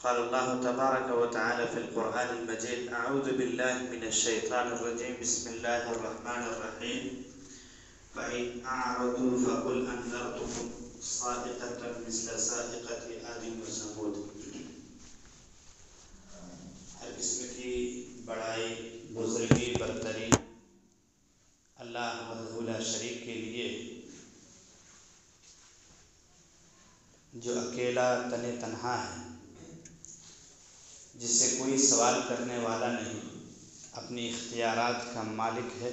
قال الله تبارك وتعالى في القرآن المجيد: أعوذ بالله من الشيطان الرجيم، بسم الله الرحمن الرحيم. فإن أعرضوا فقل أنذرتكم صاعقة مثل صاعقة عاد وثمود. ہر قسم کی بڑائی، بزرگی، برتری اللہ وحدہ لا شریک کے لیے، جو اکیلا تنہا ہے، جس سے کوئی سوال کرنے والا نہیں، اپنی اختیارات کا مالک ہے،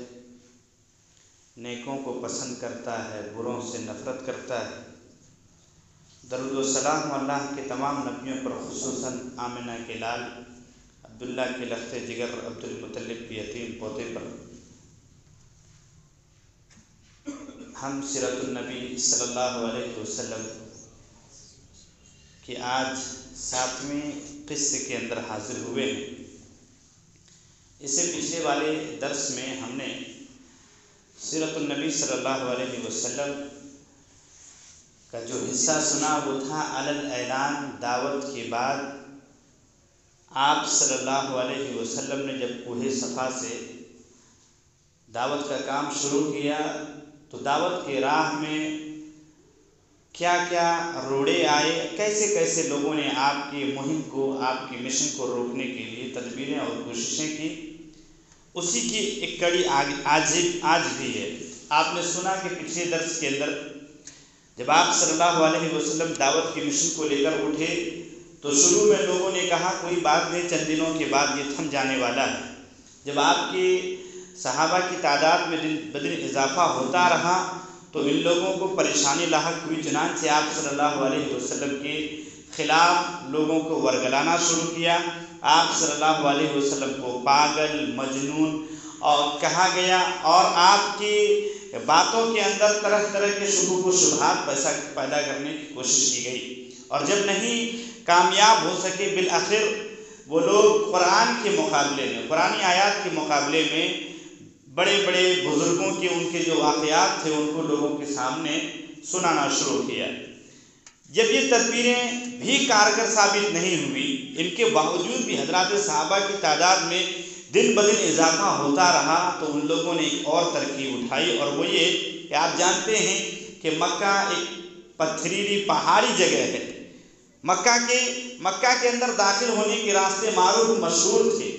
نیکوں کو پسند کرتا ہے، بروں سے نفرت کرتا ہے۔ درود و سلام اللہ کے تمام نبیوں پر، خصوصاً آمنہ کے لال عبداللہ کے لخت جگر عبد المطلب کے یتیم پوتے پر۔ ہم سیرت النبی صلی اللہ علیہ وسلم کہ آج 7ویں قسط کے اندر حاضر ہوئے ہیں۔ اس سے پچھلے والے درس میں ہم نے سیرت النبی صلی اللہ علیہ وسلم کا جو حصہ سنا وہ تھا علی الاعلان، دعوت کے بعد آپ صلی اللہ علیہ وسلم نے جب کوہ صفا سے دعوت کا کام شروع کیا تو دعوت کے راہ میں کیا کیا روڑے آئے، کیسے کیسے لوگوں نے آپ کی مہم کو، آپ کی مشن کو روکنے کے لیے تدبیریں اور کوششیں کی، اسی کی ایک کڑی آج بھی ہے۔ آپ نے سنا کہ پچھلے درس کے اندر جب آپ صلی اللہ علیہ وسلم دعوت کی مشن کو لے کر اٹھے تو شروع میں لوگوں نے کہا کوئی بات نہیں، چند دنوں کے بعد یہ تھم جانے والا ہے۔ جب آپ کے صحابہ کی تعداد میں دن بدن اضافہ ہوتا رہا تو ان لوگوں کو پریشانی لاحق ہوئی، چنانچہ آپ صلی اللہ علیہ وسلم کے خلاف لوگوں کو ورگلانا شروع کیا۔ آپ صلی اللہ علیہ وسلم کو پاگل، مجنون اور کہا گیا، اور آپ کی باتوں کے اندر طرح طرح کے شکوک و شبہات پیدا کرنے کی کوشش کی گئی، اور جب نہیں کامیاب ہو سکے بالآخر وہ لوگ قرآن کے مقابلے میں، قرآنی آیات کے مقابلے میں بڑے بڑے بزرگوں کے ان کے جو واقعات تھے ان کو لوگوں کے سامنے سنانا شروع کیا۔ جب یہ تدبیریں بھی کارگر ثابت نہیں ہوئی، ان کے باوجود بھی حضرات صحابہ کی تعداد میں دن بدن اضافہ ہوتا رہا تو ان لوگوں نے ایک اور ترکیب اٹھائی، اور وہ یہ کہ آپ جانتے ہیں کہ مکہ ایک پتھریلی پہاڑی جگہ ہے۔ مکہ کے اندر داخل ہونے کے راستے معروف مشہور تھے،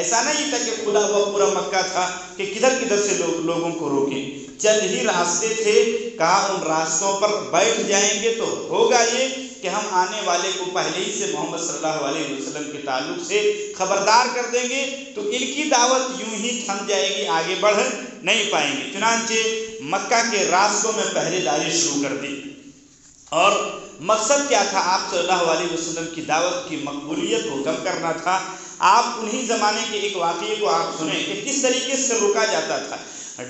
ایسا نہیں تھا کہ کھلا ہوا پورا مکہ تھا کہ کدھر کدھر سے لوگوں کو روکیں، چند ہی راستے تھے۔ کہا ان راستوں پر بیٹھ جائیں گے تو ہوگا یہ کہ ہم آنے والے کو پہلے ہی سے محمد صلی اللہ علیہ وسلم کے تعلق سے خبردار کر دیں گے تو ان کی دعوت یوں ہی تھم جائے گی، آگے بڑھ نہیں پائیں گے۔ چنانچہ مکہ کے راستوں میں پہرے داری شروع کر دی، اور مقصد کیا تھا؟ آپ صلی اللہ علیہ وسلم کی دعوت کی مقبولیت کو کم کرنا تھا۔ آپ انہی زمانے کے ایک واقعے کو آپ سنیں کہ کس طریقے سے روکا جاتا تھا۔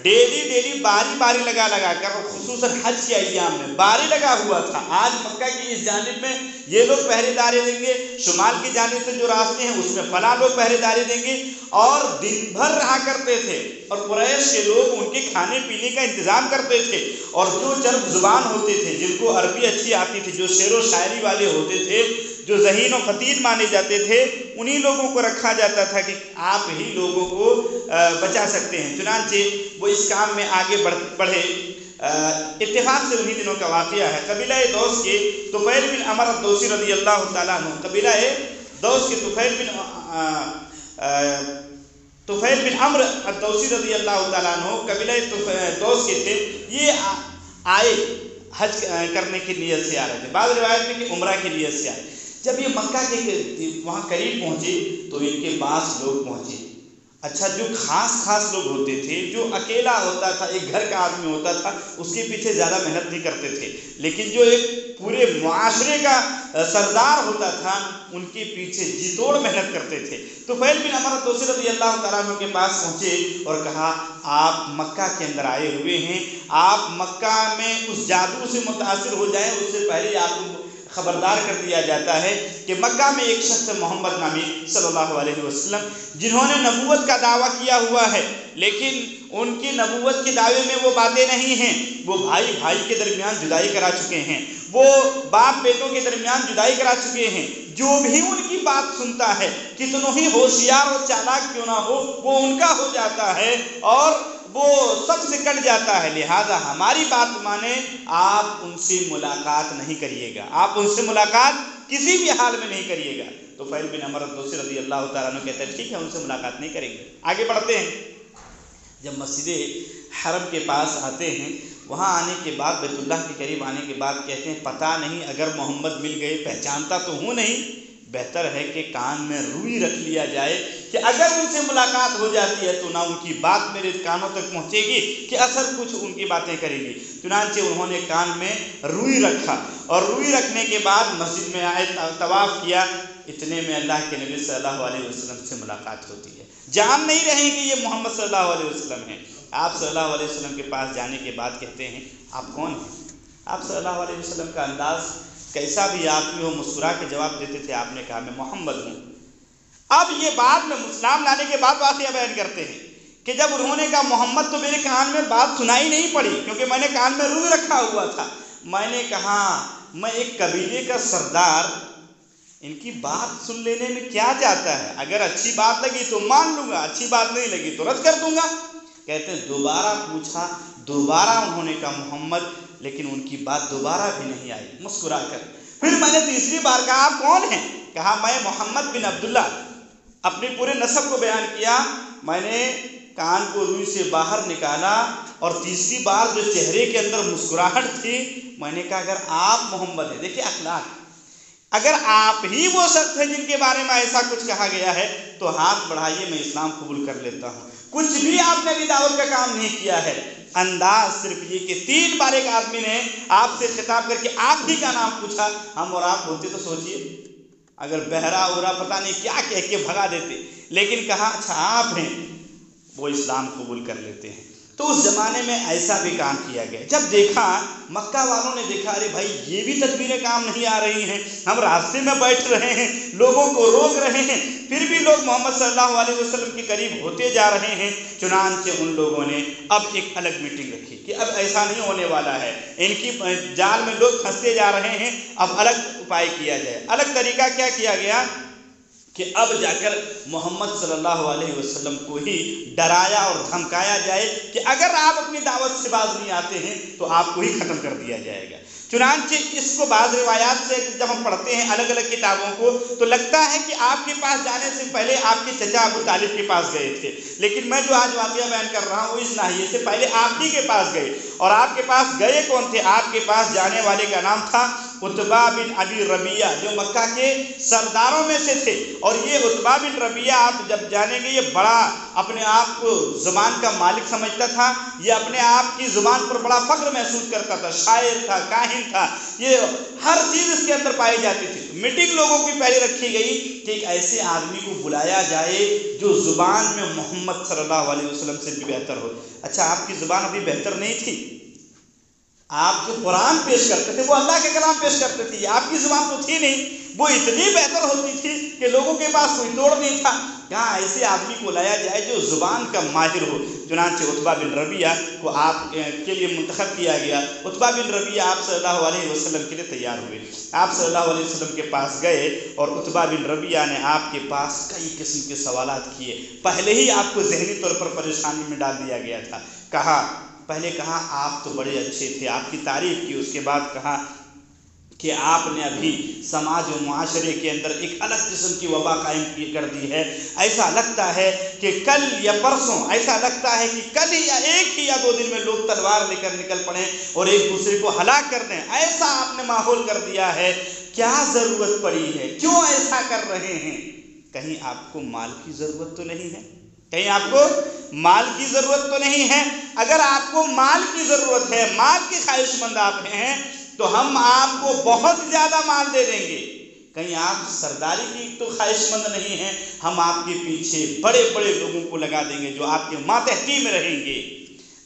ڈیلی باری لگا کر، خصوصاً حج کے ایام میں باری لگا ہوا تھا۔ آج مکہ کی اس جانب میں یہ لوگ پہرے داری دیں گے، شمال کی جانب سے جو راستے ہیں اس میں فلاں لوگ پہرے داری دیں گے، اور دن بھر رہا کرتے تھے، اور قریش کے لوگ ان کے کھانے پینے کا انتظام کرتے تھے، اور جو چرب زبان ہوتے تھے، جن کو عربی اچھی آتی تھی، جو شعر و شاعری والے ہوتے تھے، جو ذہین و فطین مانے جاتے تھے، انہی لوگوں کو رکھا جاتا تھا کہ آپ ہی لوگوں کو بچا سکتے ہیں۔ چنانچہ وہ اس کام میں آگے بڑھے۔ اتفاق سے انہی دنوں کا واقعہ ہے، قبیلہ دوس کے طفیل بن عمر الدوسی رضی اللہ تعالیٰ عنہ، قبیلہ دوس کے طفیل بن عمر الدوسی رضی اللہ تعالیٰ عنہ قبیلہ دوس کے تھے۔ یہ آئے حج کرنے کی نیت سے آ رہے تھے، بعض روایت میں کہ عمرہ کی نیت سے آئے۔ جب یہ مکہ کے وہاں قریب پہنچے تو ان کے پاس لوگ پہنچے۔ اچھا، جو خاص لوگ ہوتے تھے، جو اکیلا ہوتا تھا، ایک گھر کا آدمی ہوتا تھا، اس کے پیچھے زیادہ محنت نہیں کرتے تھے، لیکن جو ایک پورے معاشرے کا سردار ہوتا تھا ان کے پیچھے جی توڑ محنت کرتے تھے۔ تو طفیل بن عمر الدوسی رضی اللہ تعالیٰ عنہ کے پاس پہنچے اور کہا آپ مکہ کے اندر آئے ہوئے ہیں، آپ مکہ میں اس جادو سے متاثر ہو جائیں اس سے پہلے آپ خبردار کر دیا جاتا ہے کہ مکہ میں ایک شخص محمد نامی صلی اللہ علیہ وسلم جنہوں نے نبوت کا دعویٰ کیا ہوا ہے، لیکن ان کی نبوت کے دعوے میں وہ باتیں نہیں ہیں۔ وہ بھائی بھائی کے درمیان جدائی کرا چکے ہیں، وہ باپ بیٹوں کے درمیان جدائی کرا چکے ہیں۔ جو بھی ان کی بات سنتا ہے، کتنوں ہی ہوشیار اور چالاک کیوں نہ ہو، وہ ان کا ہو جاتا ہے اور وہ سب سے کٹ جاتا ہے۔ لہذا ہماری بات مانیں، آپ ان سے ملاقات نہیں کریے گا، آپ ان سے ملاقات کسی بھی حال میں نہیں کریے گا۔ تو طفیل بن عمرو الدوسی رضی اللہ تعالیٰ عنہ کہتے ہیں ٹھیک ہے، ان سے ملاقات نہیں کریں گے۔ آگے بڑھتے ہیں، جب مسجد حرم کے پاس آتے ہیں، وہاں آنے کے بعد بیت اللہ کے قریب آنے کے بعد کہتے ہیں پتہ نہیں اگر محمد مل گئے، پہچانتا تو ہوں نہیں، بہتر ہے کہ کان میں روئی رکھ لیا جائے کہ اگر ان سے ملاقات ہو جاتی ہے تو نہ ان کی بات میرے کانوں تک پہنچے گی کہ اثر کچھ ان کی باتیں کرے گی۔ چنانچہ انہوں نے کان میں روئی رکھا اور روئی رکھنے کے بعد مسجد میں آئے، طواف کیا۔ اتنے میں اللہ کے نبی صلی اللہ علیہ وسلم سے ملاقات ہوتی ہے۔ جان نہیں رہے کہ یہ محمد صلی اللہ علیہ وسلم ہیں۔ آپ صلی اللہ علیہ وسلم کے پاس جانے کے بعد کہتے ہیں آپ کون ہیں؟ آپ صلی اللہ علیہ وسلم کا انداز کیسا بھی آدمی ہو، مسکرا کے جواب دیتے تھے۔ آپ نے کہا میں محمد ہوں۔ اب یہ بات میں اسلام لانے کے بعد واقعہ بیان کرتے ہیں کہ جب انہوں نے کہا محمد، تو میرے کان میں بات سنائی نہیں پڑی کیونکہ میں نے کان میں روئی رکھا ہوا تھا۔ میں نے کہا میں ایک قبیلے کا سردار، ان کی بات سن لینے میں کیا جاتا ہے؟ اگر اچھی بات لگی تو مان لوں گا، اچھی بات نہیں لگی تو رد کر دوں گا۔ کہتے ہیں دوبارہ پوچھا، دوبارہ انہوں نے کہا محمد، لیکن ان کی بات دوبارہ بھی نہیں آئی، مسکرا کر۔ پھر میں نے تیسری بار کہا آپ کون ہیں؟ کہا میں محمد بن عبداللہ۔ اپنے پورے نسب کو بیان کیا۔ میں نے کان کو روئی سے باہر نکالا اور تیسری بار جو چہرے کے اندر مسکراہٹ تھی، میں نے کہا اگر آپ محمد ہیں، دیکھیے اخلاق، اگر آپ ہی وہ شخص ہیں جن کے بارے میں ایسا کچھ کہا گیا ہے تو ہاتھ بڑھائیے، میں اسلام قبول کر لیتا ہوں۔ کچھ بھی آپ نے بھی دعوت کا کام نہیں کیا ہے، انداز صرف یہ کہ 3 بار ایک آدمی نے آپ سے خطاب کر کے آپ ہی کا نام پوچھا۔ ہم اور آپ ہوتے تو سوچئے اگر بہرا اورا پتہ نہیں کیا کہہ کے بھگا دیتے، لیکن کہا اچھا آپ ہیں، وہ اسلام قبول کر لیتے ہیں۔ تو اس زمانے میں ایسا بھی کام کیا گیا۔ جب دیکھا مکہ والوں نے دیکھا ارے بھائی یہ بھی تدبیریں کام نہیں آ رہی ہیں، ہم راستے میں بیٹھ رہے ہیں، لوگوں کو روک رہے ہیں، پھر بھی لوگ محمد صلی اللہ علیہ وسلم کے قریب ہوتے جا رہے ہیں۔ چنانچہ ان لوگوں نے اب ایک الگ میٹنگ رکھی کہ اب ایسا نہیں ہونے والا ہے، ان کی جال میں لوگ پھنستے جا رہے ہیں، اب الگ اپائے کیا جائے۔ الگ طریقہ کیا کیا گیا کہ اب جا کر محمد صلی اللہ علیہ وسلم کو ہی ڈرایا اور دھمکایا جائے کہ اگر آپ اپنی دعوت سے باز نہیں آتے ہیں تو آپ کو ہی ختم کر دیا جائے گا۔ چنانچہ اس کو بعض روایات سے جب ہم پڑھتے ہیں الگ الگ کتابوں کو تو لگتا ہے کہ آپ کے پاس جانے سے پہلے آپ کے چچا ابو طالب کے پاس گئے تھے، لیکن میں جو آج واقعہ بیان کر رہا ہوں اس ناحیے سے پہلے آپ ہی کے پاس گئے۔ اور آپ کے پاس گئے کون تھے؟ آپ کے پاس جانے والے کا نام تھا عتبہ بن ابی ربیعہ، جو مکہ کے سرداروں میں سے تھے۔ اور یہ عتبہ بن ربیعہ آپ جب جانیں گے یہ بڑا اپنے آپ کو زبان کا مالک سمجھتا تھا، یہ اپنے آپ کی زبان پر بڑا فخر محسوس کرتا تھا، شاعر تھا، کاہن تھا، یہ ہر چیز اس کے اندر پائی جاتی تھی۔ میٹنگ لوگوں کی پہلے رکھی گئی کہ ایک ایسے آدمی کو بلایا جائے جو زبان میں محمد صلی اللہ علیہ وسلم سے بھی بہتر ہو۔ اچھا آپ کی زبان ابھی بہتر نہیں تھی، آپ جو قرآن پیش کرتے تھے وہ اللہ کے کلام پیش کرتے تھے، آپ کی زبان تو تھی نہیں، وہ اتنی بہتر ہوتی تھی کہ لوگوں کے پاس کوئی توڑ نہیں تھا۔ کہاں ایسے آدمی کو لایا جائے جو زبان کا ماہر ہو۔ چنانچہ عتبہ بن ربیعہ کو آپ کے لیے منتخب کیا گیا۔ عتبہ بن ربیعہ آپ صلی اللہ علیہ وسلم کے لیے تیار ہوئے، آپ صلی اللہ علیہ وسلم کے پاس گئے اور عتبہ بن ربیعہ نے آپ کے پاس کئی قسم کے سوالات کیے۔ پہلے ہی آپ کو ذہنی طور پر پریشانی میں ڈال دیا گیا تھا۔ پہلے کہا آپ تو بڑے اچھے تھے، آپ کی تعریف کی، اس کے بعد کہا کہ آپ نے ابھی سماج و معاشرے کے اندر ایک الگ قسم کی وبا قائم کر دی ہے، ایسا لگتا ہے کہ کل یا پرسوں، ایسا لگتا ہے کہ کل ہی یا ایک ہی یا 2 دن میں لوگ تلوار لے کر نکل پڑیں اور ایک دوسرے کو ہلاک کر دیں، ایسا آپ نے ماحول کر دیا ہے، کیا ضرورت پڑی ہے، کیوں ایسا کر رہے ہیں؟ کہیں آپ کو مال کی ضرورت تو نہیں ہے؟ کہیں آپ کو مال کی ضرورت تو نہیں ہے؟ اگر آپ کو مال کی ضرورت ہے، مال کی خواہش مند آپ ہیں تو ہم آپ کو بہت زیادہ مال دے دیں گے۔ کہیں آپ سرداری کی تو خواہش مند نہیں ہیں، ہم آپ کے پیچھے بڑے بڑے لوگوں کو لگا دیں گے جو آپ کے ماتحتی میں رہیں گے۔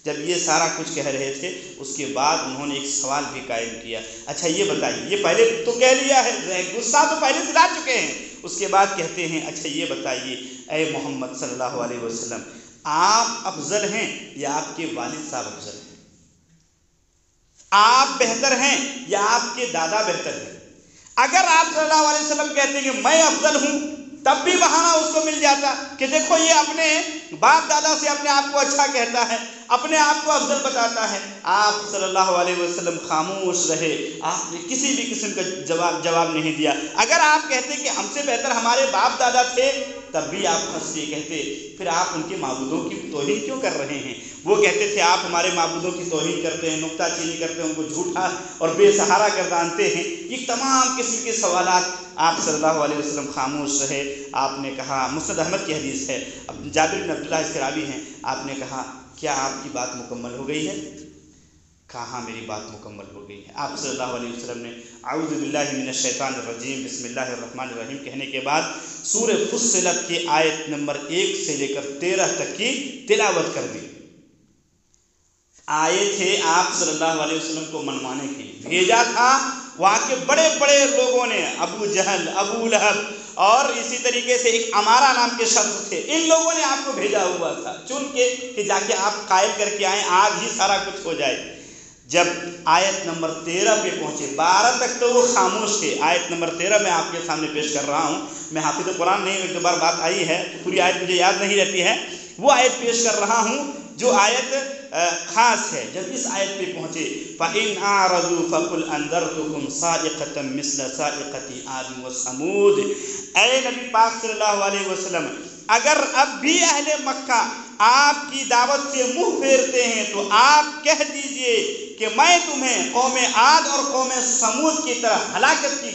جب یہ سارا کچھ کہہ رہے تھے اس کے بعد انہوں نے ایک سوال بھی قائم کیا، اچھا یہ بتائیے، یہ پہلے تو کہہ لیا ہے، غصہ تو پہلے دلا چکے ہیں، اس کے بعد کہتے ہیں اچھا یہ بتائیے اے محمد صلی اللہ علیہ وسلم، آپ افضل ہیں یا آپ کے والد صاحب افضل ہیں؟ آپ بہتر ہیں یا آپ کے دادا بہتر ہیں؟ اگر آپ صلی اللہ علیہ وسلم کہتے ہیں کہ میں افضل ہوں، تب بھی بہانہ اس کو مل جاتا کہ دیکھو یہ اپنے باپ دادا سے اپنے آپ کو اچھا کہتا ہے، اپنے آپ کو افضل بتاتا ہے۔ آپ صلی اللہ علیہ وسلم خاموش رہے، آپ نے کسی بھی قسم کا جواب نہیں دیا۔ اگر آپ کہتے کہ ہم سے بہتر ہمارے باپ دادا تھے، تب بھی آپ ہنس کے کہتے پھر آپ ان کے معبودوں کی توہین کیوں کر رہے ہیں؟ وہ کہتے تھے آپ ہمارے معبودوں کی توہین کرتے ہیں، نکتہ چینی کرتے ہیں، ان کو جھوٹا اور بے سہارا گردانتے ہیں۔ یہ تمام قسم کے سوالات آپ صلی اللہ علیہ وسلم خاموش رہے۔ آپ نے کہا، مسند احمد کی حدیث ہے، جابر بن عبداللہ اس کے راوی ہیں، آپ نے کہا کیا آپ کی بات مکمل ہو گئی ہے؟ کہا ہاں میری بات مکمل ہو گئی ہے۔ آپ صلی اللہ علیہ وسلم نے اعوذ باللہ من الشیطان الرجیم بسم اللہ الرحمن الرحیم کہنے کے بعد سورہ فصلت کی آیت نمبر 1 سے لے کر 13 تک کی تلاوت کر دی۔ آئے تھے آپ صلی اللہ علیہ وسلم کو منوانے کے لیے، بھیجا تھا وہاں کے بڑے بڑے لوگوں نے، ابو جہل، ابو لہب اور اسی طریقے سے ایک امارہ نام کے شخص تھے، ان لوگوں نے آپ کو بھیجا ہوا تھا چن کے کہ جا کے آپ قائل کر کے آئیں، آج ہی سارا کچھ ہو جائے۔ جب آیت نمبر 13 پہ پہنچے، 12 تک تو وہ خاموش تھے، آیت نمبر 13 میں آپ کے سامنے پیش کر رہا ہوں۔ میں حافظ قرآن نہیں ہوں، ایک دو بار بات آئی ہے، پوری آیت مجھے یاد نہیں رہتی ہے، وہ آیت پیش کر رہا ہوں جو آیت خاص ہے۔ جب اس آیت پہ پہنچے فَإِنْ أَعْرَضُوا فَقُلْ أَنذَرْتُكُمْ صَاعِقَةً مِثْلَ صَاعِقَةِ عَادٍ وَثَمُودَ۔ اے نبی پاک صلی اللہ علیہ وسلم، اگر اب بھی اہل مکہ آپ کی دعوت سے منہ پھیرتے ہیں تو آپ کہہ دیجئے کہ میں تمہیں قوم عاد اور قوم سمود کی طرح ہلاکت کی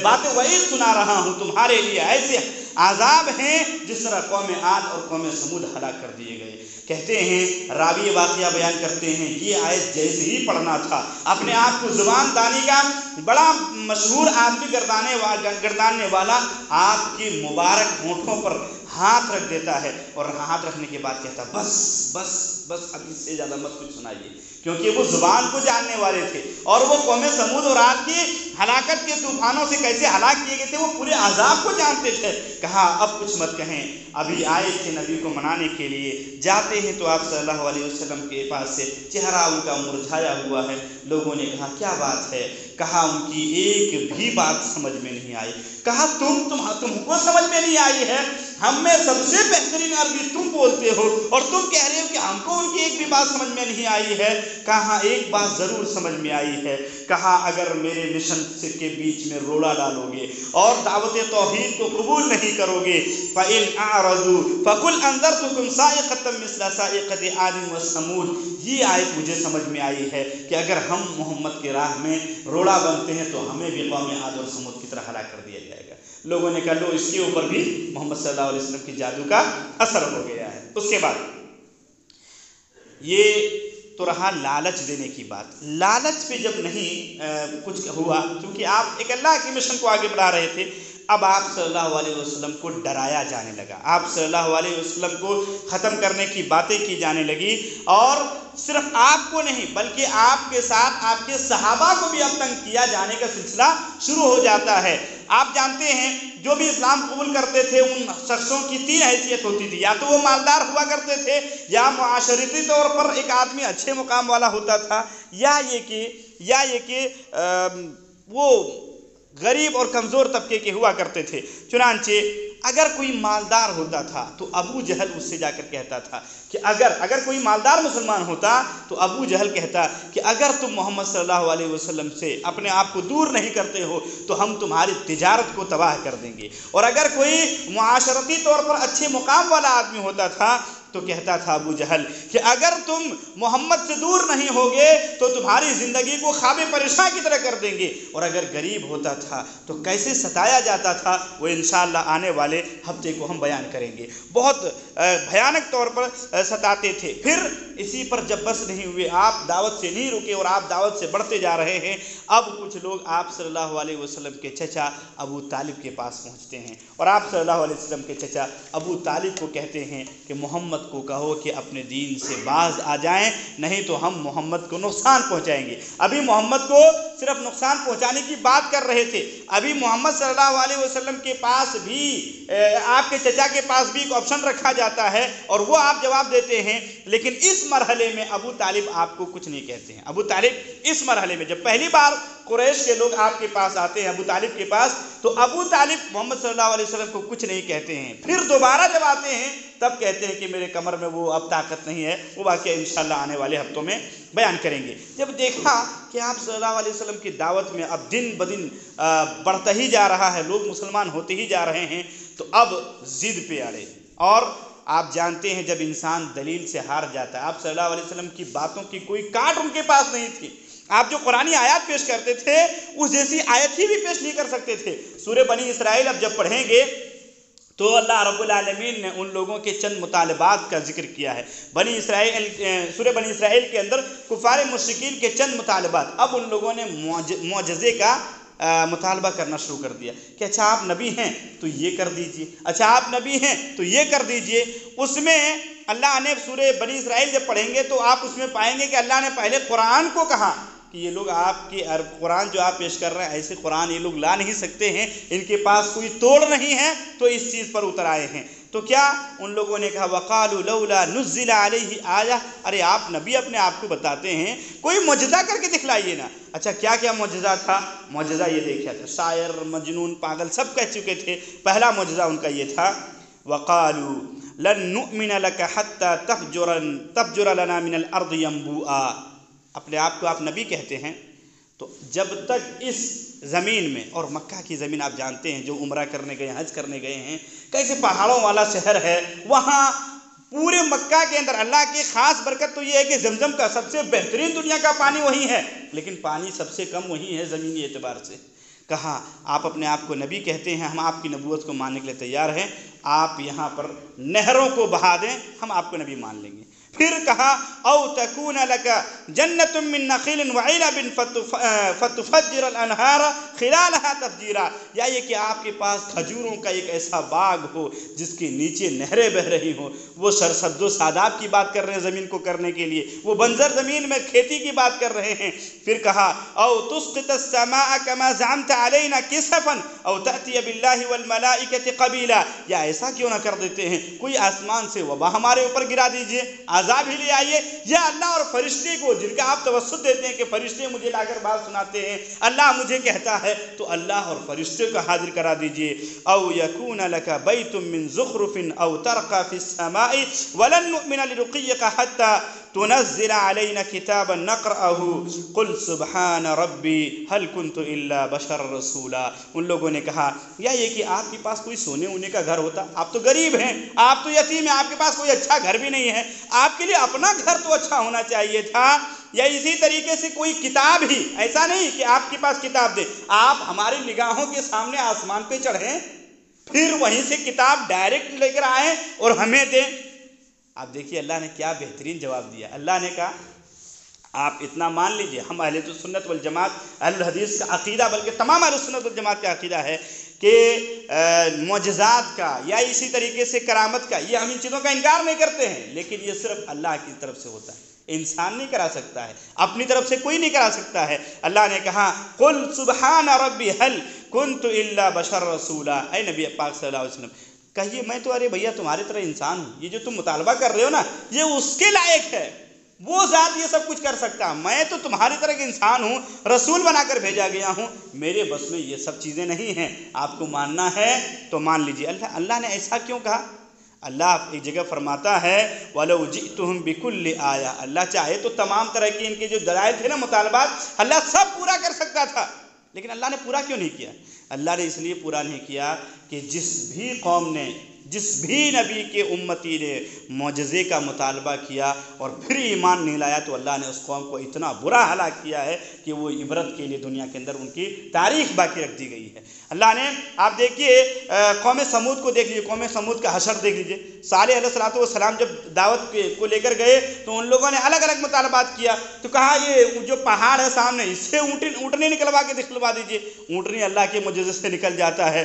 باتیں وعید سنا رہا ہوں، تمہارے لیے ایسے عذاب ہیں جس طرح قوم عاد اور قوم سمود ہلاک کر دیے گئے۔ کہتے ہیں، راوی واقعہ بیان کرتے ہیں، یہ آیت جیسے ہی پڑھنا تھا، اپنے آپ کو زبان دانی کا بڑا مشہور آدمی گرداننے والا آپ کی مبارک ہونٹوں پر ہاتھ رکھ دیتا ہے، اور ہاتھ رکھنے کے بعد کہتا بس بس بس، اب اس سے زیادہ مت کچھ سنائیے، کیونکہ وہ زبان کو جاننے والے تھے، اور وہ قوم سمود اور عاد کی ہلاکت کے طوفانوں سے کیسے ہلاک کیے گئے تھے، وہ پورے عذاب کو جانتے تھے۔ کہا اب کچھ مت کہیں، ابھی آئے تھے نبی کو منانے کے لیے، جاتے ہیں تو آپ صلی اللہ علیہ وسلم کے پاس سے چہرہ ان کا مرجھایا ہوا ہے۔ لوگوں نے کہا کیا بات ہے؟ کہا ان کی ایک بھی بات سمجھ میں نہیں آئی۔ کہا تم کو سمجھ میں نہیں آئی ہے؟ ہم میں سب سے بہترین عربی تم بولتے ہو اور تم کہہ رہے ہو کہ ہم کو ان کی ایک بھی بات سمجھ میں نہیں آئی ہے۔ کہا ایک بات ضرور سمجھ میں آئی ہے، کہا اگر میرے مشن کے بیچ میں روڑا ڈالو گے اور دعوت توحید کو قبول نہیں کرو گے، فَإِنْ أَعْرَضُوا فَقُلْ أَنذَرْتُكُمْ صَاعِقَةً مِثْلَ صَاعِقَةِ عَادٍ وَثَمُودَ۔ یہ آیت مجھے سمجھ میں آئی ہے کہ اگر ہم محمد کے راہ میں روڑا بنتے ہیں تو ہمیں بھی قوم عاد اور سمود کی طرح ہلاک کر دیا جائے گا۔ لوگوں نے کہا لو، اس کے اوپر بھی محمد صلی اللہ علیہ وسلم کی جادو کا اثر ہو گیا ہے۔ اس کے بعد یہ تو رہا لالچ دینے کی بات۔ لالچ پہ جب نہیں کچھ ہوا، کیونکہ آپ ایک اللہ کے مشن کو آگے بڑھا رہے تھے، اب آپ صلی اللہ علیہ وسلم کو ڈرایا جانے لگا، آپ صلی اللہ علیہ وسلم کو ختم کرنے کی باتیں کی جانے لگی، اور صرف آپ کو نہیں بلکہ آپ کے ساتھ آپ کے صحابہ کو بھی اب تنگ کیا جانے کا سلسلہ شروع ہو جاتا ہے۔ آپ جانتے ہیں جو بھی اسلام قبول کرتے تھے ان شخصوں کی 3 حیثیت ہوتی تھی، یا تو وہ مالدار ہوا کرتے تھے، یا معاشرتی طور پر ایک آدمی اچھے مقام والا ہوتا تھا، یا یہ کہ وہ غریب اور کمزور طبقے کے ہوا کرتے تھے۔ چنانچہ اگر کوئی مالدار ہوتا تھا تو ابو جہل اس سے جا کر کہتا تھا کہ اگر کوئی مالدار مسلمان ہوتا تو ابو جہل کہتا کہ اگر تم محمد صلی اللہ علیہ وسلم سے اپنے آپ کو دور نہیں کرتے ہو تو ہم تمہاری تجارت کو تباہ کر دیں گے۔ اور اگر کوئی معاشرتی طور پر اچھے مقام والا آدمی ہوتا تھا تو کہتا تھا ابو جہل کہ اگر تم محمد سے دور نہیں ہوگے تو تمہاری زندگی کو خواب پریشاں کی طرح کر دیں گے۔ اور اگر غریب ہوتا تھا تو کیسے ستایا جاتا تھا وہ انشاءاللہ آنے والے ہفتے کو ہم بیان کریں گے۔ بہت بھیانک طور پر ستاتے تھے۔ پھر اسی پر جب بس نہیں ہوئے، آپ دعوت سے نہیں رکے اور آپ دعوت سے بڑھتے جا رہے ہیں، اب کچھ لوگ آپ صلی اللہ علیہ وسلم کے چچا ابو طالب کے پاس پہنچتے ہیں، اور آپ صلی اللہ علیہ وسلم کے چچا ابو طالب کو کہتے ہیں کہ محمد محمد کو کہو کہ اپنے دین سے باز آ جائیں، نہیں تو ہم محمد کو نقصان پہنچائیں گے۔ ابھی محمد کو صرف نقصان پہنچانے کی بات کر رہے تھے، ابھی محمد صلی اللہ علیہ وسلم کے پاس بھی آپ کے چچا کے پاس بھی ایک آپشن رکھا جاتا ہے اور وہ آپ جواب دیتے ہیں، لیکن اس مرحلے میں ابو طالب آپ کو کچھ نہیں کہتے ہیں۔ ابو طالب اس مرحلے میں جب پہلی بار قریش کے لوگ آپ کے پاس آتے ہیں ابو طالب کے پاس، تو ابو طالب محمد صلی اللہ علیہ وسلم کو کچھ نہیں کہتے ہیں۔ پھر دوبارہ جب آتے ہیں تب کہتے ہیں کہ میرے کمر میں وہ اب طاقت نہیں ہے، وہ واقعہ انشاءاللہ آنے والے ہفتوں میں بیان کریں گے۔ جب دیکھا کہ آپ صلی اللہ علیہ وسلم کی دعوت میں اب دن بدن بڑھتا ہی جا رہا ہے، لوگ مسلمان ہوتے ہی جا رہے ہیں، تو اب ضد پہ اڑے۔ اور آپ جانتے ہیں جب انسان دلیل سے ہار جاتا ہے، آپ صلی اللہ علیہ وسلم کی باتوں کی کوئی کاٹ ان کے پاس نہیں تھی۔ آپ جو قرآنی آیات پیش کرتے تھے اس جیسی آیت ہی بھی پیش نہیں کر سکتے تھے۔ سورہ بنی اسرائیل اب جب پڑھیں گے تو اللہ رب العالمین نے ان لوگوں کے چند مطالبات کا ذکر کیا ہے۔ سورہ بنی اسرائیل کے اندر کفار مشرکین کے چند مطالبات، اب ان لوگوں نے معجزے کا مطالبہ کرنا شروع کر دیا کہ اچھا آپ نبی ہیں تو یہ کر دیجئے، اچھا آپ نبی ہیں تو یہ کر دیجئے۔ اس میں اللہ نے سورہ بنی اسرائیل جب پڑھیں گے تو آپ اس میں پائیں گے کہ اللہ نے پہلے قرآن کو کہا کہ یہ لوگ آپ کی قرآن جو آپ پیش کر رہے ہیں ایسے قرآن یہ لوگ لا نہیں سکتے ہیں، ان کے پاس کوئی توڑ نہیں ہے، تو اس چیز پر اتر آئے ہیں۔ تو کیا ان لوگوں نے کہا وَقَالُوا لَوْلَا نُزِّلَ عَلَيْهِ آیَةٌ، ارے آپ نبی اپنے آپ کو بتاتے ہیں، کوئی معجزہ کر کے دکھلائیے نا۔ اچھا کیا کیا معجزہ تھا؟ معجزہ یہ دیکھا تھا، شاعر مجنون پاگل سب کہہ چکے تھے۔ پہلا معجزہ ان کا یہ تھا وَقَالُوا لَن نُؤْمِنَ لَكَ حَتَّى تَفْجُرَ لَنَا مِنَ الْأَرْضِ يَنبُوعًا۔ اپنے آپ کو آپ نبی کہتے ہیں تو جب تک اس زمین میں، اور مکہ کی زمین آپ جانتے ہیں جو عمرہ کرنے گئے حج کرنے گئے ہیں، کیسے پہاڑوں والا شہر ہے، وہاں پورے مکہ کے اندر اللہ کی خاص برکت تو یہ ہے کہ زمزم کا سب سے بہترین دنیا کا پانی وہی ہے، لیکن پانی سب سے کم وہی ہے زمینی اعتبار سے۔ کہا آپ اپنے آپ کو نبی کہتے ہیں، ہم آپ کی نبوت کو ماننے کے لیے تیار ہیں، آپ یہاں پر نہروں کو بہا دیں ہم آپ کو نبی مان لیں گے۔ پھر کہا او تکون لک جنت من نخیل وعنب فتفجر الانہار خلالها تفجیرا، یا یہ کہ آپ کے پاس کھجوروں کا ایک ایسا باغ ہو جس کے نیچے نہریں بہ رہی ہوں۔ وہ سرسبز و شاداب کی بات کر رہے ہیں زمین کو کرنے کے لیے، وہ بنجر زمین میں کھیتی کی بات کر رہے ہیں۔ پھر کہا او تسقط السماء كما زعمت علينا كسفا او تأتي بالله والملائكة قبيلا، یا ایسا کیوں نہ کر دیتے ہیں کوئی آسمان سے وبا ہمارے اوپر گرا دیجئے، عذاب ہی لے آئیے، یا اللہ اور فرشتے کو جن کا آپ توسط دیتے ہیں کہ فرشتے مجھے لا کر بات سناتے ہیں، اللہ مجھے کہتا ہے تو اللہ اور فرشتے کو حاضر کرا دیجئے۔ او یکون لک بیت من زخرف او ترقى في السماء ولن نؤمن لرقیک حتى تنزل علينا كتابا نقرأه قل سبحان ربی هل كنت الا بشر رسولا۔ ان لوگوں نے کہا یا یہ کہ آپ کے پاس کوئی سونے ہونے کا گھر ہوتا، آپ تو غریب ہیں، آپ تو یتیم ہیں، آپ کے پاس کوئی اچھا گھر بھی نہیں ہے، آپ کے لیے اپنا گھر تو اچھا ہونا چاہیے تھا، یا اسی طریقے سے کوئی کتاب ہی، ایسا نہیں کہ آپ کے پاس کتاب دے، آپ ہماری نگاہوں کے سامنے آسمان پہ چڑھیں پھر وہیں سے کتاب ڈائریکٹ لے کر آئیں اور ہمیں دیں۔ آپ دیکھیے اللہ نے کیا بہترین جواب دیا۔ اللہ نے کہا آپ اتنا مان لیجئے، ہم اہل سنت والجماعت اہل الحدیث کا عقیدہ، بلکہ تمام اہل سنت والجماعت کا عقیدہ ہے کہ معجزات کا یا اسی طریقے سے کرامت کا، یہ ہم ان چیزوں کا انکار نہیں کرتے ہیں، لیکن یہ صرف اللہ کی طرف سے ہوتا ہے، انسان نہیں کرا سکتا ہے، اپنی طرف سے کوئی نہیں کرا سکتا ہے۔ اللہ نے کہا قل سبحان ربی هل كنت الا بشر رسولا، اے نبی پاک صلی اللہ علیہ وسلم کہیے میں تو ارے بھیا تمہاری طرح انسان ہوں، یہ جو تم مطالبہ کر رہے ہو نا یہ اس کے لائق ہے، وہ ذات یہ سب کچھ کر سکتا، میں تو تمہاری طرح کے انسان ہوں، رسول بنا کر بھیجا گیا ہوں، میرے بس میں یہ سب چیزیں نہیں ہیں، آپ کو ماننا ہے تو مان لیجئے۔ اللہ نے ایسا کیوں کہا؟ اللہ ایک جگہ فرماتا ہے وَلَوْ جِئْتُهُمْ بِكُلِّ آیَةٍ، اللہ چاہے تو تمام طرح کی ان کے جو دلائل تھے نا مطالبات، اللہ سب پورا کر سکتا تھا، لیکن اللہ نے پورا کیوں نہیں کیا؟ اللہ نے اس لیے پورا نہیں کیا کہ جس بھی قوم نے، جس بھی نبی کے امتی نے معجزے کا مطالبہ کیا اور پھر ایمان نہیں لایا تو اللہ نے اس قوم کو اتنا برا ہلاک کیا ہے کہ وہ عبرت کے لیے دنیا کے اندر ان کی تاریخ باقی رکھ دی گئی ہے۔ اللہ نے آپ دیکھیے قوم سمود کو دیکھ لیجیے، قوم سمود کا حشر دیکھ لیجیے، صالح علیہ السلام جب دعوت کو لے کر گئے تو ان لوگوں نے الگ الگ مطالبات کیا، تو کہا یہ جو پہاڑ ہے سامنے اس سے اونٹنی نکلوا کے دکھلوا دیجیے، اونٹنی اللہ کے معجزے سے نکل جاتا ہے،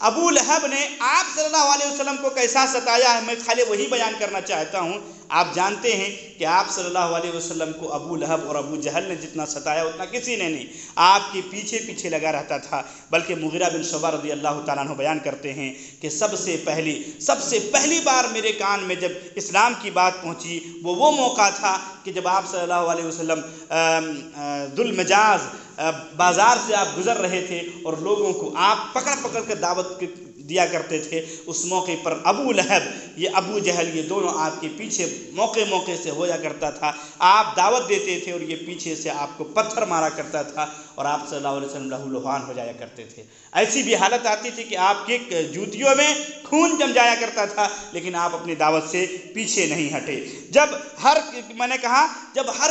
ابو لہب نے آپ صلی اللہ علیہ وسلم کو کیسا ستایا ہے میں خالی وہی بیان کرنا چاہتا ہوں۔ آپ جانتے ہیں کہ آپ صلی اللہ علیہ وسلم کو ابو لہب اور ابو جہل نے جتنا ستایا اتنا کسی نے نہیں، آپ کے پیچھے پیچھے لگا رہتا تھا۔ بلکہ مغیرہ بن شعبہ رضی اللہ تعالیٰ عنہ بیان کرتے ہیں کہ سب سے پہلی بار میرے کان میں جب اسلام کی بات پہنچی وہ موقع تھا کہ جب آپ صلی اللہ علیہ وسلم ذو المجاز بازار سے آپ گزر رہے تھے اور لوگوں کو آپ پکڑ کر دعوت دیا کرتے تھے۔ اس موقع پر ابو لہب یہ ابو جہل یہ دونوں آپ کے پیچھے موقع سے ہویا کرتا تھا، آپ دعوت دیتے تھے اور یہ پیچھے سے آپ کو پتھر مارا کرتا تھا اور آپ صلی اللہ علیہ وسلم لہو لہان ہو جایا کرتے تھے۔ ایسی بھی حالت آتی تھی کہ آپ کے جوتیوں میں خون جم جایا کرتا تھا، لیکن آپ اپنی دعوت سے پیچھے نہیں ہٹے۔ جب ہر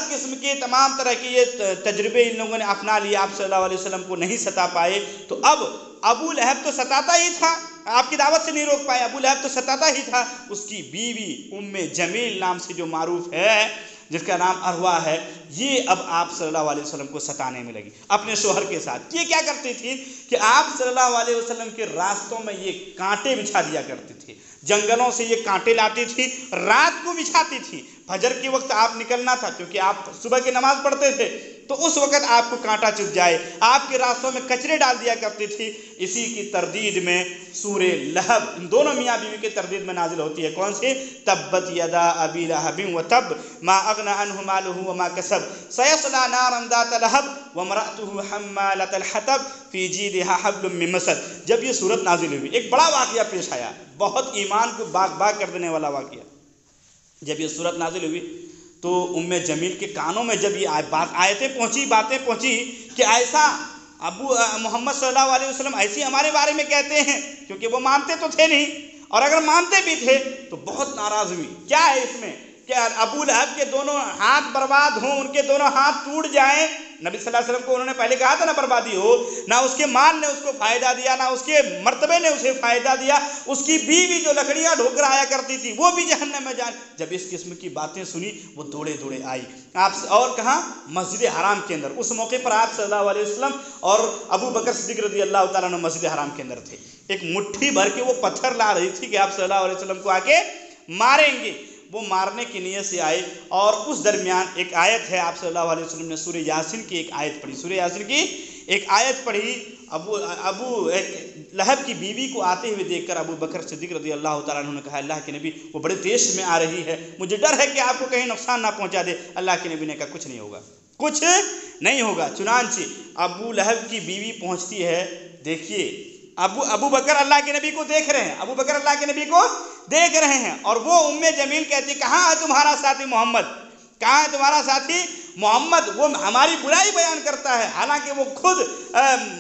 قسم کے تمام طرح کے یہ تجربے ان لوگوں نے اپنا لیے، آپ صلی اللہ علیہ وسلم کو نہیں ستا پائے، تو اب ابو لہب تو ستاتا ہی تھا، آپ کی دعوت سے نہیں روک پائے، ابو لہب تو ستاتا ہی تھا، اس کی بیوی ام جمیل نام سے جو معروف ہے، جس کا نام اروا ہے، یہ اب آپ صلی اللہ علیہ وسلم کو ستانے میں لگی اپنے شوہر کے ساتھ۔ یہ کیا کرتی تھی کہ آپ صلی اللہ علیہ وسلم کے راستوں میں یہ کانٹے بچھا دیا کرتی تھی، جنگلوں سے یہ کانٹے لاتی تھی، رات کو بچھاتی تھی۔ فجر کے وقت آپ نکلنا تھا کیونکہ آپ صبح کی نماز پڑھتے تھے، تو اس وقت آپ کو کانٹا چبھ جائے، آپ کے راستوں میں کچرے ڈال دیا کرتی تھی۔ اسی کی تردید میں سورہ لہب ان دونوں میاں بیوی کے تردید میں نازل ہوتی ہے، کون سی؟ تبت یدا ابی لہب وتب ما اغنى عنه ماله وما كسب سيصلى نارا ذات لهب وامرأته حمالة الحطب في جيدها حبل من مسد۔ جب یہ صورت نازل ہوئی ایک بڑا واقعہ پیش آیا، بہت ایمان کو باغ کر دینے والا واقعہ۔ جب یہ صورت نازل ہوئی تو ام جمیل کے کانوں میں جب یہ باتیں پہنچی کہ ایسا ابو محمد صلی اللہ علیہ وسلم ایسی ہمارے بارے میں کہتے ہیں، کیونکہ وہ مانتے تو تھے نہیں، اور اگر مانتے بھی تھے تو بہت ناراض ہوئی۔ کیا ہے اس میں کہ ابو لہب کے دونوں ہاتھ برباد ہوں، ان کے دونوں ہاتھ ٹوٹ جائیں؟ نبی صلی اللہ علیہ وسلم کو انہوں نے پہلے کہا تھا نہ بربادی ہو، نہ اس کے مال نے اس کو فائدہ دیا، نہ اس کے مرتبے نے اسے فائدہ دیا، اس کی بیوی جو لکڑیاں ڈھو کر آیا کرتی تھی وہ بھی جہنم میں جائے۔ جب اس قسم کی باتیں سنی وہ دوڑے آئی آپ اور کہاں؟ مسجد حرام کے اندر۔ اس موقع پر آپ صلی اللہ علیہ وسلم اور ابو بکر صدیق رضی اللہ تعالیٰ عنہ مسجد حرام کے اندر تھے۔ ایک مٹھی بھر کے وہ پتھر لا رہی تھی کہ آپ صلی اللہ علیہ وسلم کو آ کے ماریں گے، وہ مارنے کی نیت سے آئے، اور اس درمیان ایک آیت ہے، آپ صلی اللہ علیہ وسلم نے سورہ یاسین کی ایک آیت پڑھی، سورہ یاسین کی ایک آیت پڑھی۔ ابو لہب کی بیوی کو آتے ہوئے دیکھ کر ابو بکر صدیق رضی اللہ تعالیٰ عنہ نے کہا اللہ کے نبی وہ بڑے تیز میں آ رہی ہے، مجھے ڈر ہے کہ آپ کو کہیں نقصان نہ پہنچا دے۔ اللہ کے نبی نے کہا کچھ نہیں ہوگا۔ چنانچہ ابو لہب کی بیوی پہنچتی ہے، دیکھیے ابو بکر اللہ کے نبی کو دیکھ رہے ہیں، ابو بکر اللہ کے نبی کو دیکھ رہے ہیں، اور وہ ام جمیل کہتی کہاں ہے تمہارا ساتھی محمد، کہاں ہے تمہارا ساتھی محمد؟ وہ ہماری برائی بیان کرتا ہے، حالانکہ وہ خود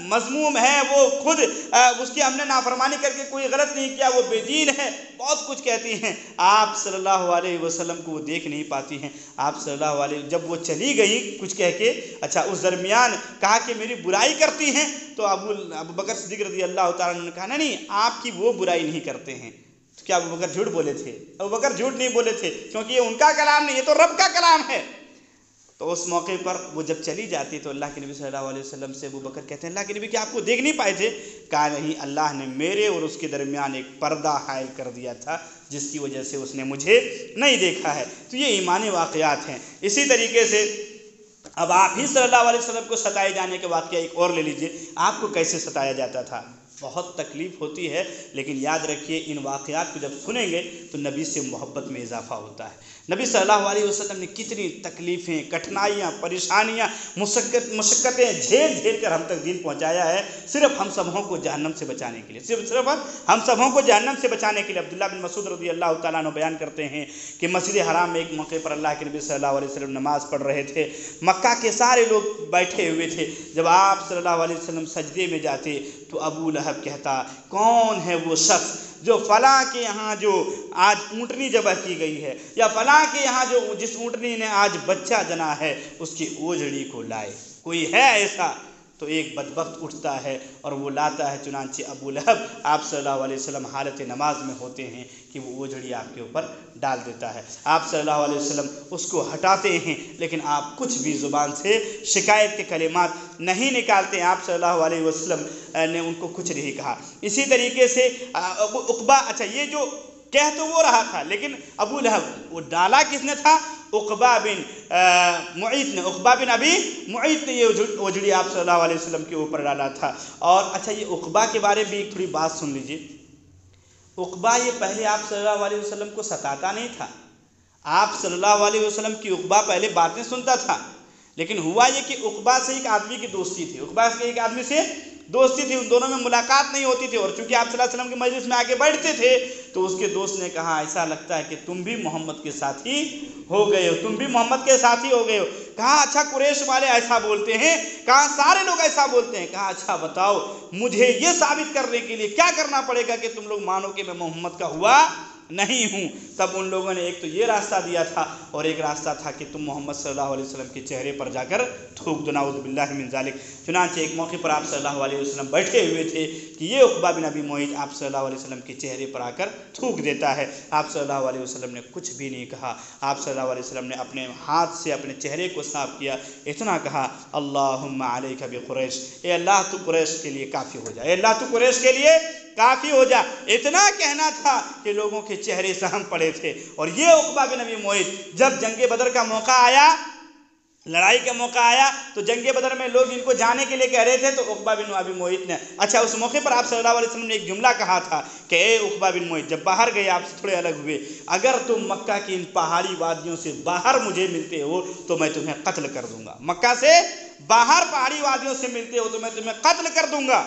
مذموم ہے، وہ خود اس کی ہم نے نافرمانی کر کے کوئی غلط نہیں کیا، وہ بے دین ہے، بہت کچھ کہتی ہیں۔ آپ صلی اللہ علیہ وسلم کو وہ دیکھ نہیں پاتی ہیں۔ آپ صلی اللہ علیہ جب وہ چلی گئی کچھ کہہ کے، اچھا اس درمیان کہا کہ میری برائی کرتی ہیں، تو ابو بکر صدیق رضی اللہ تعالیٰ نے کہا نہیں آپ کی وہ برائی نہیں کرتے ہیں۔ تو کیا ابو بکر جھوٹ بولے تھے؟ ابو بکر جھوٹ نہیں بولے تھے، کیونکہ یہ ان کا کلام نہیں، یہ تو رب کا کلام ہے۔ تو اس موقع پر وہ جب چلی جاتی تو اللہ کے نبی صلی اللہ علیہ وسلم سے ابو بکر کہتے ہیں اللہ کے نبی کہ آپ کو دیکھ نہیں پائے تھے؟ کہا نہیں، اللہ نے میرے اور اس کے درمیان ایک پردہ حائل کر دیا تھا جس کی وجہ سے اس نے مجھے نہیں دیکھا ہے۔ تو یہ ایمانی واقعات ہیں۔ اسی طریقے سے اب آپ ہی صلی اللہ علیہ وسلم کو ستائے جانے کے واقعہ ایک اور لے لیجئے، آپ کو کیسے ستایا جاتا تھا۔ بہت تکلیف ہوتی ہے، لیکن یاد رکھیے ان واقعات کو جب سنیں گے تو نبی سے محبت میں اضافہ ہوتا ہے۔ نبی صلی اللہ علیہ وسلم نے کتنی تکلیفیں، کٹھنائیاں، پریشانیاں، مشقتیں جھیل کر ہم تک دین پہنچایا ہے، صرف ہم سبوں کو جہنم سے بچانے کے لیے، صرف ہم سبوں کو جہنم سے بچانے کے لیے۔ عبداللہ بن مسعود رضی اللہ تعالیٰ عنہ بیان کرتے ہیں کہ مسجد حرام میں ایک موقع پر اللہ کے نبی صلی اللہ علیہ وسلم نماز پڑھ رہے تھے، مکہ کے سارے لوگ بیٹھے ہوئے تھے۔ جب آپ صلی اللہ علیہ وسلم سجدے میں جاتے تو ابو لہب کہتا کون ہے وہ شخص جو فلاں کے یہاں جو آج اونٹنی ذبح کی گئی ہے، یا فلاں کے یہاں جو جس اونٹنی نے آج بچہ جنا ہے اس کی اوجڑی کو لائے، کوئی ہے ایسا؟ تو ایک بدبخت اٹھتا ہے اور وہ لاتا ہے، چنانچہ ابو لہب آپ صلی اللہ علیہ وسلم حالت نماز میں ہوتے ہیں کہ وہ اوجھڑی آپ کے اوپر ڈال دیتا ہے۔ آپ صلی اللہ علیہ وسلم اس کو ہٹاتے ہیں، لیکن آپ کچھ بھی زبان سے شکایت کے کلمات نہیں نکالتے۔ آپ صلی اللہ علیہ وسلم نے ان کو کچھ نہیں کہا۔ اسی طریقے سے عقبہ، اچھا یہ جو کہہ تو وہ رہا تھا، لیکن ابو لہب وہ ڈالا کس نے تھا؟ عقبہ بن معیط نے، عقبہ بن ابی معیط نے یہ اوجھڑی آپ صلی اللہ علیہ وسلم کے اوپر ڈالا تھا۔ اور اچھا یہ عقبہ کے بارے میں ایک تھوڑی بات سن لیجئے۔ عقبہ یہ پہلے آپ صلی اللہ علیہ وسلم کو ستاتا نہیں تھا، آپ صلی اللہ علیہ وسلم کی عقبہ پہلے باتیں سنتا تھا، لیکن ہوا یہ کہ عقبہ سے ایک آدمی کی دوستی تھی، عقبہ سے ایک آدمی سے دوستی تھی، ان دونوں میں ملاقات نہیں ہوتی تھی، اور چونکہ آپ صلی اللہ علیہ وسلم کے مجلس میں آگے بیٹھتے تھے تو اس کے دوست نے کہا ایسا لگتا ہے کہ تم بھی محمد کے ساتھی ہو گئے ہو، تم بھی محمد کے ساتھی ہو گئے ہو۔ کہا اچھا قریش والے ایسا بولتے ہیں، کہا سارے لوگ ایسا بولتے ہیں، کہا اچھا بتاؤ مجھے یہ ثابت کرنے کے لیے کیا کرنا پڑے گا کہ تم لوگ مانو کہ میں محمد کا ہوا نہیں ہوں۔ تب ان لوگوں نے ایک تو یہ راستہ دیا تھا، اور ایک راستہ تھا کہ تم محمد صلی اللہ علیہ وسلم کے چہرے پر جا کر تھوک دو، نعوذ باللہ من ذالک۔ چنانچہ ایک موقع پر آپ صلی اللہ علیہ وسلم بیٹھے ہوئے تھے کہ یہ عقبہ بن ابی معیط آپ صلی اللہ علیہ وسلم کے چہرے پر آ کر تھوک دیتا ہے۔ آپ صلی اللہ علیہ وسلم نے کچھ بھی نہیں کہا، آپ صلی اللہ علیہ وسلم نے اپنے ہاتھ سے اپنے چہرے کو صاف کیا، اتنا کہا اللہم علیک بقریش، اے اللہ تو قریش کے لیے کافی ہو جا، اے اللہ تو قریش کے لیے کافی ہو جا۔ اتنا کہنا تھا کہ لوگوں کے چہرے سہم پڑے تھے۔ اور یہ عقبہ بن ابی معیط جب جنگ بدر کا موقع آیا، لڑائی کا موقع آیا، تو جنگ بدر میں لوگ ان کو جانے کے لیے کہہ رہے تھے، تو عقبہ بن ابی معیط نے اچھا اس موقع پر آپ صلی اللہ علیہ وسلم نے ایک جملہ کہا تھا کہ اے عقبہ بن معیط، جب باہر گئے آپ سے تھوڑے الگ ہوئے، اگر تم مکہ کی ان پہاڑی وادیوں سے باہر مجھے ملتے ہو تو میں تمہیں قتل کر دوں گا، مکہ سے باہر پہاڑی وادیوں سے ملتے ہو تو میں تمہیں قتل کر دوں گا۔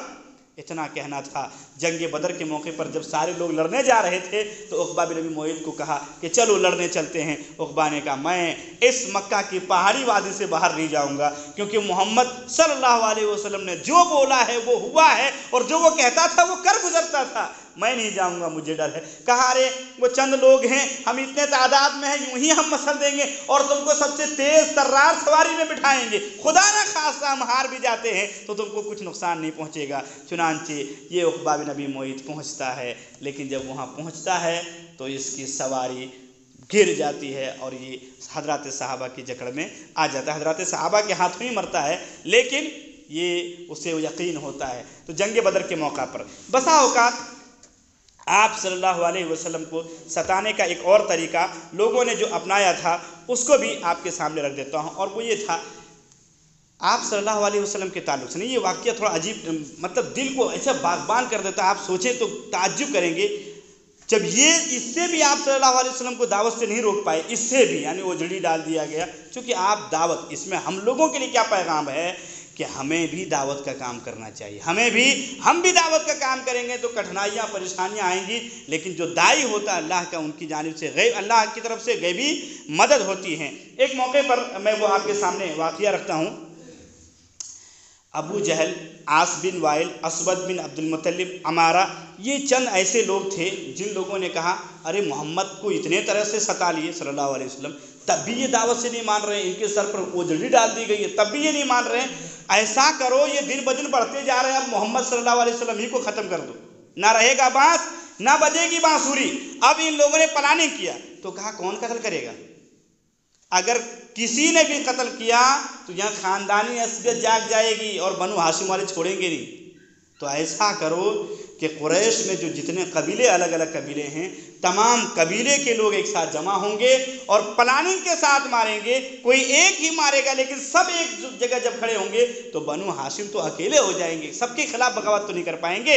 اتنا کہنا تھا۔ جنگ بدر کے موقع پر جب سارے لوگ لڑنے جا رہے تھے تو عقبہ بن ابی معیط کو کہا کہ چلو لڑنے چلتے ہیں۔ عقبہ نے کہا میں اس مکہ کی پہاڑی وادی سے باہر نہیں جاؤں گا، کیونکہ محمد صلی اللہ علیہ وسلم نے جو بولا ہے وہ ہوا ہے، اور جو وہ کہتا تھا وہ کر گزرتا تھا، میں نہیں جاؤں گا، مجھے ڈر ہے۔ کہا ارے وہ چند لوگ ہیں، ہم اتنے تعداد میں ہیں، یوں ہی ہم مسل دیں گے اور تم کو سب سے تیز ترار سواری میں بٹھائیں گے، خدا نہ خواستہ ہم ہار بھی جاتے ہیں تو تم کو کچھ نقصان نہیں پہنچے گا۔ چنانچہ یہ عقبہ بن ابی معیط پہنچتا ہے، لیکن جب وہاں پہنچتا ہے تو اس کی سواری گر جاتی ہے اور یہ حضرات صحابہ کی جکڑ میں آ جاتا ہے، حضرات صحابہ کے ہاتھوں ہی مرتا ہے، لیکن یہ اسے یقین ہوتا ہے۔ تو جنگ بدر کے موقع پر بسا اوقات آپ صلی اللہ علیہ وسلم کو ستانے کا ایک اور طریقہ لوگوں نے جو اپنایا تھا اس کو بھی آپ کے سامنے رکھ دیتا ہوں، اور وہ یہ تھا آپ صلی اللہ علیہ وسلم کے تعلق سے نہیں، یہ واقعہ تھوڑا عجیب، مطلب دل کو ایسا باغبان کر دیتا ہے، آپ سوچیں تو تعجب کریں گے۔ جب یہ اس سے بھی آپ صلی اللہ علیہ وسلم کو دعوت سے نہیں روک پائے، اس سے بھی یعنی اوجھڑی ڈال دیا گیا، چونکہ آپ دعوت، اس میں ہم لوگوں کے لیے کیا پیغام ہے کہ ہمیں بھی دعوت کا کام کرنا چاہیے، ہم بھی دعوت کا کام کریں گے تو کٹھنائیاں پریشانیاں آئیں گی، لیکن جو داعی ہوتا ہے اللہ کا، ان کی جانب سے اللہ کی طرف سے غیبی مدد ہوتی ہے۔ ایک موقع پر میں وہ آپ کے سامنے واقعہ رکھتا ہوں۔ ابو جہل، عاص بن وائل، اسود بن عبد المطلب، عمارہ، یہ چند ایسے لوگ تھے جن لوگوں نے کہا ارے محمد کو اتنے طرح سے ستا لیے صلی اللہ علیہ وسلم، تب بھی یہ دعوت سے نہیں مان رہے ہیں، ان کے سر پر اوجھڑی ڈال دی گئی ہے تب بھی یہ نہیں مان رہے ہیں، ایسا کرو یہ دن بدن بڑھتے جا رہے ہیں، اب محمد صلی اللہ علیہ وسلم ہی کو ختم کر دو، نہ رہے گا بانس نہ بجے گی بانسری۔ اب ان لوگوں نے پلاننگ کیا، تو کہا کون قتل کرے گا؟ اگر کسی نے بھی قتل کیا تو یہاں خاندانی عصبیت جاگ جائے گی اور بنو ہاشم والے چھوڑیں گے نہیں، تو ایسا کرو کہ قریش میں جو جتنے قبیلے، الگ الگ قبیلے ہیں، تمام قبیلے کے لوگ ایک ساتھ جمع ہوں گے اور پلاننگ کے ساتھ ماریں گے، کوئی ایک ہی مارے گا لیکن سب ایک جگہ جب کھڑے ہوں گے تو بنو ہاشم تو اکیلے ہو جائیں گے، سب کے خلاف بغاوت تو نہیں کر پائیں گے،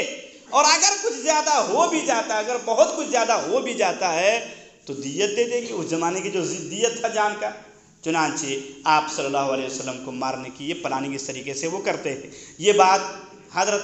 اور اگر کچھ زیادہ ہو بھی جاتا ہے، اگر بہت کچھ زیادہ ہو بھی جاتا ہے تو دیت دے دے گی، اس زمانے کی جو دیت تھا جان کا۔ چنانچہ آپ صلی اللہ علیہ وسلم کو مارنے کی یہ پلاننگ اس طریقے سے وہ کرتے تھے۔ یہ بات حضرت